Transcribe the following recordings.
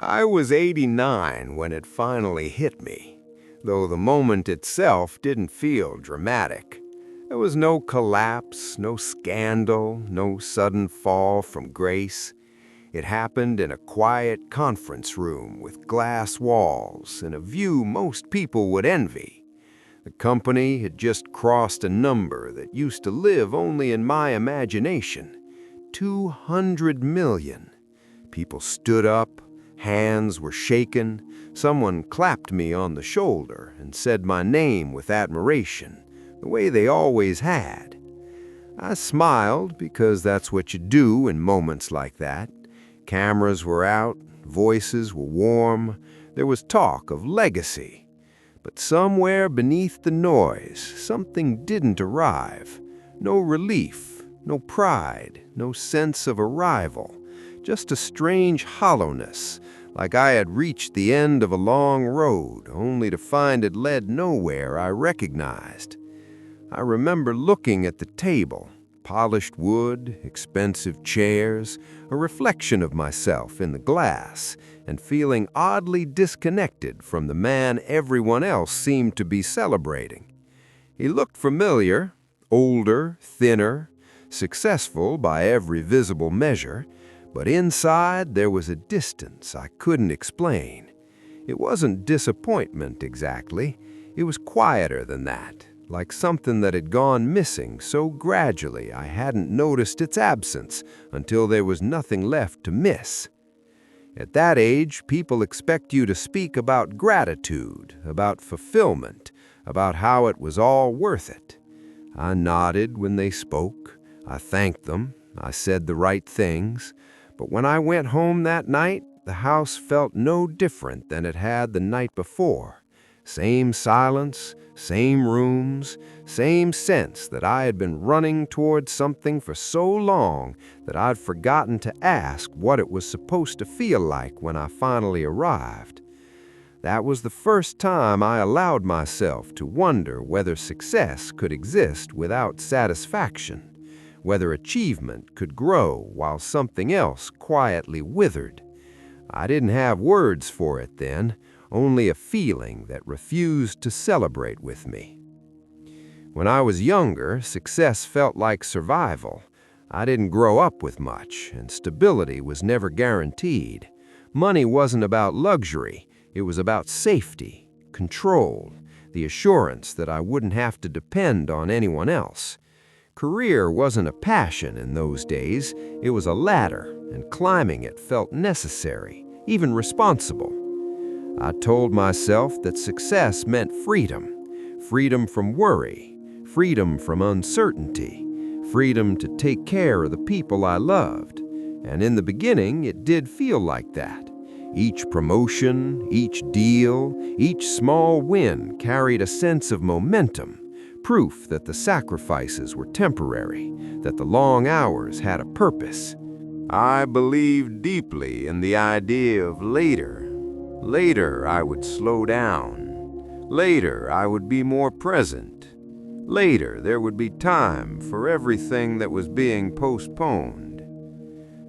I was 89 when it finally hit me, though the moment itself didn't feel dramatic. There was no collapse, no scandal, no sudden fall from grace. It happened in a quiet conference room with glass walls and a view most people would envy. The company had just crossed a number that used to live only in my imagination. 200 million. People stood up, hands were shaken, someone clapped me on the shoulder and said my name with admiration, the way they always had. I smiled because that's what you do in moments like that. Cameras were out, voices were warm, there was talk of legacy. But somewhere beneath the noise, something didn't arrive. No relief, no pride, no sense of arrival. Just a strange hollowness, like I had reached the end of a long road, only to find it led nowhere I recognized. I remember looking at the table, polished wood, expensive chairs, a reflection of myself in the glass, and feeling oddly disconnected from the man everyone else seemed to be celebrating. He looked familiar, older, thinner, successful by every visible measure, but inside there was a distance I couldn't explain. It wasn't disappointment exactly, it was quieter than that, like something that had gone missing so gradually I hadn't noticed its absence until there was nothing left to miss. At that age, people expect you to speak about gratitude, about fulfillment, about how it was all worth it. I nodded when they spoke, I thanked them, I said the right things, but when I went home that night, the house felt no different than it had the night before. Same silence, same rooms, same sense that I had been running towards something for so long that I'd forgotten to ask what it was supposed to feel like when I finally arrived. That was the first time I allowed myself to wonder whether success could exist without satisfaction, whether achievement could grow while something else quietly withered. I didn't have words for it then, only a feeling that refused to celebrate with me. When I was younger, success felt like survival. I didn't grow up with much, and stability was never guaranteed. Money wasn't about luxury, it was about safety, control, the assurance that I wouldn't have to depend on anyone else. Career wasn't a passion in those days, it was a ladder, and climbing it felt necessary, even responsible. I told myself that success meant freedom, freedom from worry, freedom from uncertainty, freedom to take care of the people I loved. And in the beginning, it did feel like that. Each promotion, each deal, each small win carried a sense of momentum, proof that the sacrifices were temporary, that the long hours had a purpose. I believed deeply in the idea of later. Later, I would slow down. Later, I would be more present. Later, there would be time for everything that was being postponed.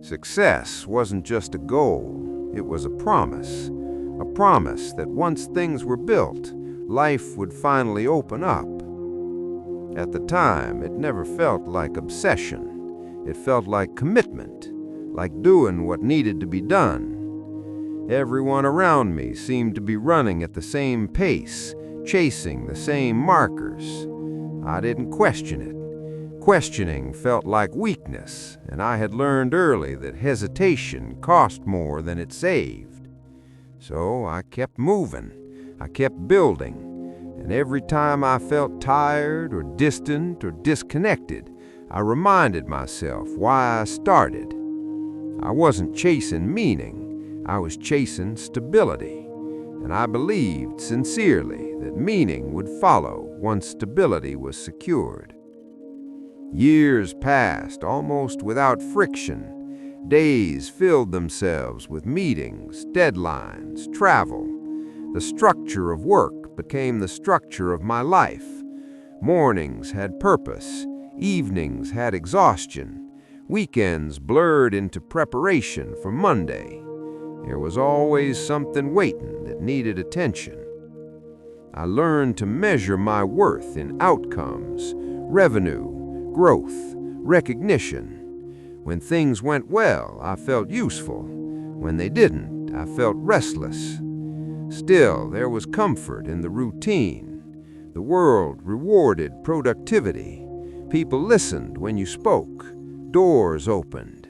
Success wasn't just a goal, it was a promise that once things were built, life would finally open up. At the time, it never felt like obsession. It felt like commitment, like doing what needed to be done. Everyone around me seemed to be running at the same pace, chasing the same markers. I didn't question it. Questioning felt like weakness, and I had learned early that hesitation cost more than it saved. So I kept moving, I kept building, and every time I felt tired or distant or disconnected, I reminded myself why I started. I wasn't chasing meaning. I was chasing stability, and I believed sincerely that meaning would follow once stability was secured. Years passed almost without friction. Days filled themselves with meetings, deadlines, travel. The structure of work became the structure of my life. Mornings had purpose, evenings had exhaustion, weekends blurred into preparation for Monday. There was always something waiting that needed attention. I learned to measure my worth in outcomes, revenue, growth, recognition. When things went well, I felt useful. When they didn't, I felt restless. Still, there was comfort in the routine. The world rewarded productivity. People listened when you spoke. Doors opened.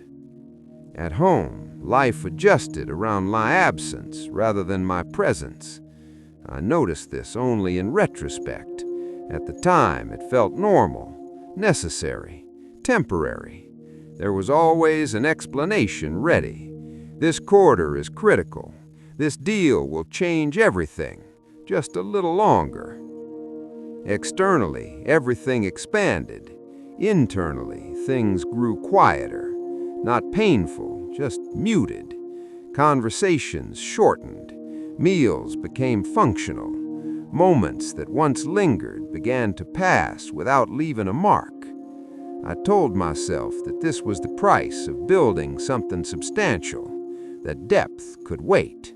At home, life adjusted around my absence rather than my presence. I noticed this only in retrospect. At the time, it felt normal, necessary, temporary. There was always an explanation ready. This quarter is critical. This deal will change everything, just a little longer. Externally, everything expanded. Internally, things grew quieter. Not painful, just muted. Conversations shortened. Meals became functional. Moments that once lingered began to pass without leaving a mark. I told myself that this was the price of building something substantial, that depth could wait.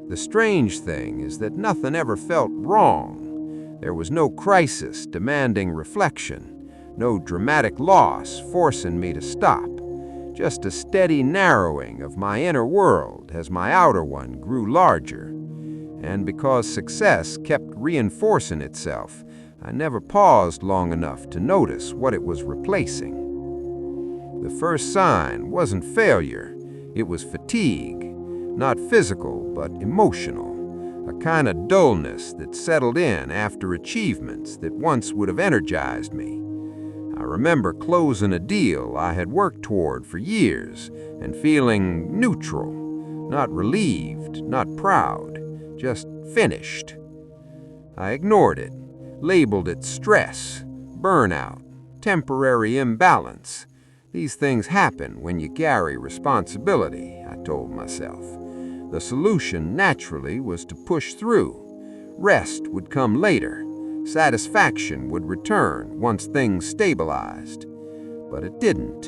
The strange thing is that nothing ever felt wrong. There was no crisis demanding reflection, no dramatic loss forcing me to stop, just a steady narrowing of my inner world as my outer one grew larger. And because success kept reinforcing itself, I never paused long enough to notice what it was replacing. The first sign wasn't failure, it was fatigue. Not physical, but emotional. A kind of dullness that settled in after achievements that once would have energized me. I remember closing a deal I had worked toward for years and feeling neutral, not relieved, not proud, just finished. I ignored it. Labeled it stress, burnout, temporary imbalance. These things happen when you carry responsibility, I told myself. The solution naturally was to push through. Rest would come later. Satisfaction would return once things stabilized. But it didn't.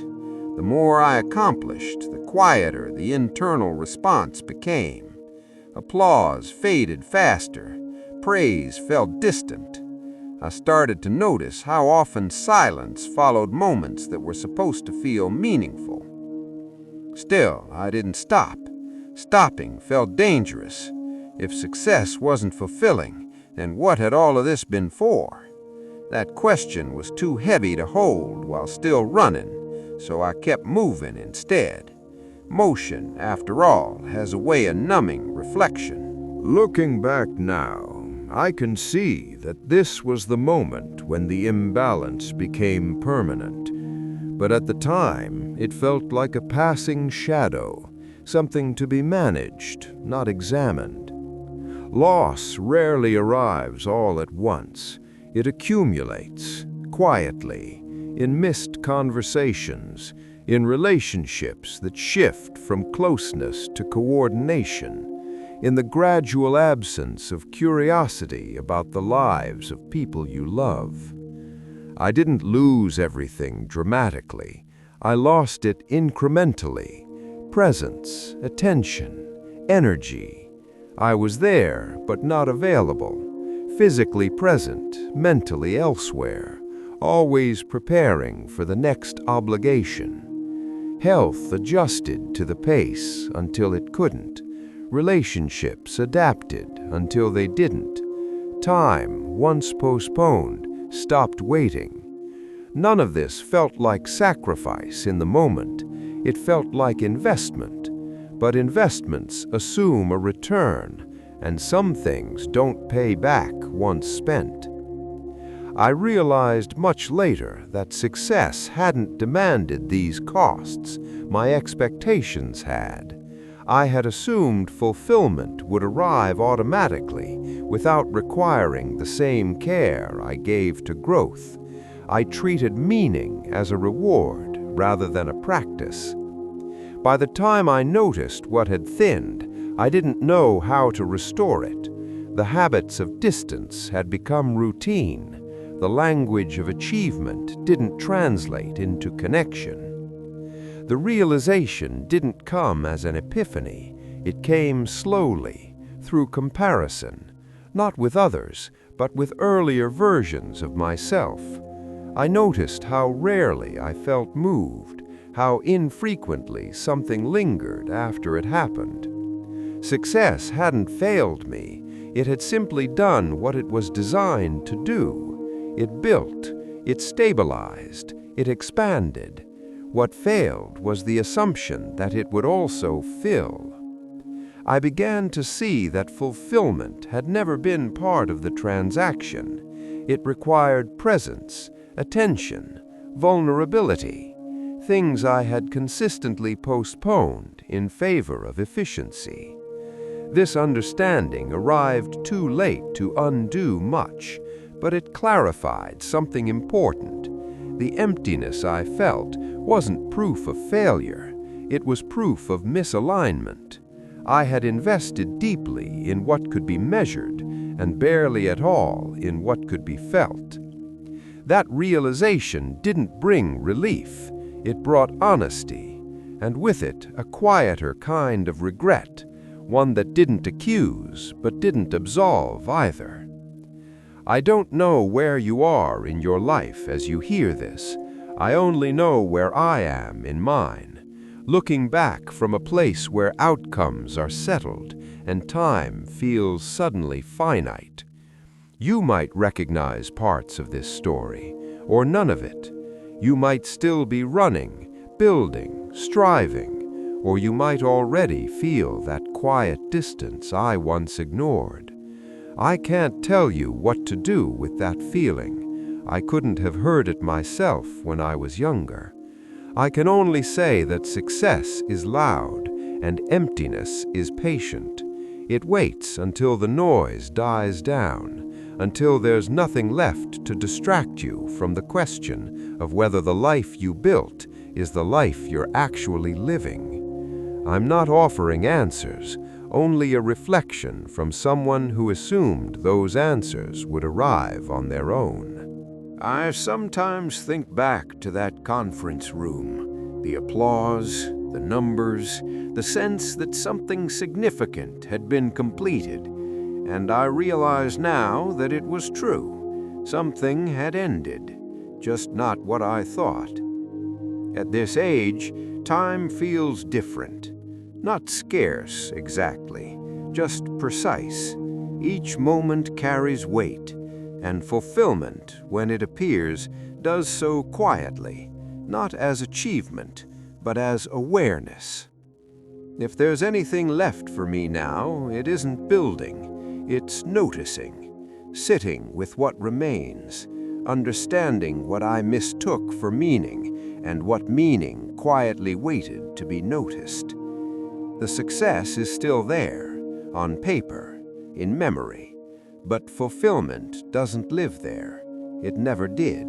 The more I accomplished, the quieter the internal response became. Applause faded faster. Praise felt distant. I started to notice how often silence followed moments that were supposed to feel meaningful. Still, I didn't stop. Stopping felt dangerous. If success wasn't fulfilling, then what had all of this been for? That question was too heavy to hold while still running, so I kept moving instead. Motion, after all, has a way of numbing reflection. Looking back now, I can see that this was the moment when the imbalance became permanent. But at the time, it felt like a passing shadow, something to be managed, not examined. Loss rarely arrives all at once. It accumulates, quietly, in missed conversations, in relationships that shift from closeness to coordination, in the gradual absence of curiosity about the lives of people you love. I didn't lose everything dramatically. I lost it incrementally. Presence, attention, energy. I was there, but not available. Physically present, mentally elsewhere, always preparing for the next obligation. Health adjusted to the pace until it couldn't. Relationships adapted until they didn't. Time, once postponed, stopped waiting. None of this felt like sacrifice in the moment. It felt like investment. But investments assume a return, and some things don't pay back once spent. I realized much later that success hadn't demanded these costs. My expectations had. I had assumed fulfillment would arrive automatically without requiring the same care I gave to growth. I treated meaning as a reward rather than a practice. By the time I noticed what had thinned, I didn't know how to restore it. The habits of distance had become routine. The language of achievement didn't translate into connection. The realization didn't come as an epiphany. It came slowly, through comparison, not with others, but with earlier versions of myself. I noticed how rarely I felt moved, how infrequently something lingered after it happened. Success hadn't failed me. It had simply done what it was designed to do. It built, it stabilized, it expanded. What failed was the assumption that it would also fill. I began to see that fulfillment had never been part of the transaction. It required presence, attention, vulnerability, things I had consistently postponed in favor of efficiency. This understanding arrived too late to undo much, but it clarified something important. The emptiness I felt wasn't proof of failure, it was proof of misalignment. I had invested deeply in what could be measured, and barely at all in what could be felt. That realization didn't bring relief, it brought honesty, and with it a quieter kind of regret, one that didn't accuse but didn't absolve either. I don't know where you are in your life as you hear this. I only know where I am in mine, looking back from a place where outcomes are settled and time feels suddenly finite. You might recognize parts of this story, or none of it. You might still be running, building, striving, or you might already feel that quiet distance I once ignored. I can't tell you what to do with that feeling. I couldn't have heard it myself when I was younger. I can only say that success is loud and emptiness is patient. It waits until the noise dies down, until there's nothing left to distract you from the question of whether the life you built is the life you're actually living. I'm not offering answers, only a reflection from someone who assumed those answers would arrive on their own. I sometimes think back to that conference room, the applause, the numbers, the sense that something significant had been completed, and I realize now that it was true. Something had ended, just not what I thought. At this age, time feels different. Not scarce, exactly, just precise. Each moment carries weight, and fulfillment, when it appears, does so quietly, not as achievement, but as awareness. If there's anything left for me now, it isn't building, it's noticing, sitting with what remains, understanding what I mistook for meaning, and what meaning quietly waited to be noticed. The success is still there, on paper, in memory, but fulfillment doesn't live there. It never did.